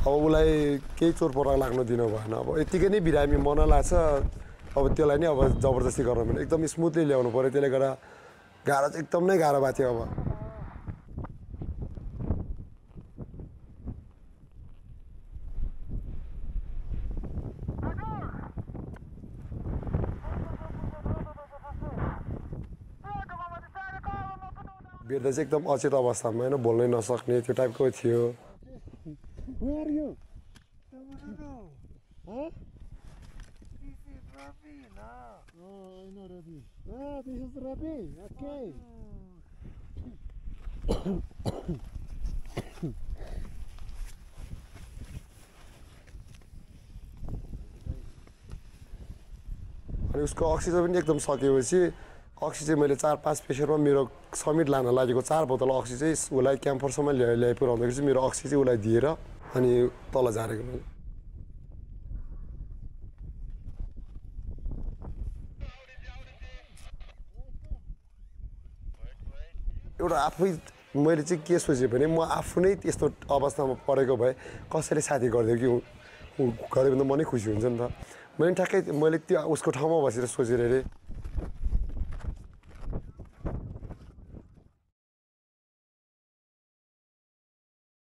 अब उसलाई केही चोटपटक लाग्न दिनु भएन अब यतिकै नै बिरामी मन लाग्छ अब त्यसलाई नै अब जबरजस्ती गर्नु पर्ने एकदम स्मुथली ल्याउनु पऱ्यो त्यसले गर्दा गाह्रो चाहिँ एकदम नै गाह्रो भएको थियो अब बेर्दा चाहिँ एकदम अचेत अवस्थामा होइन बोल्नै नसक्ने त्यो टाइपको थियो Where are you? Huh? This is Ravi now. Oh, I know Ravi. Ah, this is Ravi. Okay. अनि उसको अक्सिजन पनि एकदम सकेपछि अक्सिजन मैले 4-5 पेसेन्टमा मेरो समिट लान लागेको 4 बोतल अक्सिजन चाहिँ उसलाई क्याम्परसम्म ल्याइ पुऱ्याउँदाखेरि चाहिँ मेरो अक्सिजन चाहिँ उसलाई दिएर अनि तल झारेको मैले एउटा आफै मैले चाहिँ के सोचेँ भने म आफू नै त्यस्तो अवस्थामा परेको भए कसैले साथी गरिदियो कि गरिदियो भने त म नै खुसी हुन्छ नि त मैले ठ्याक्कै मैले त्यो उसको ठाउँमा बसेर सोचेर अरे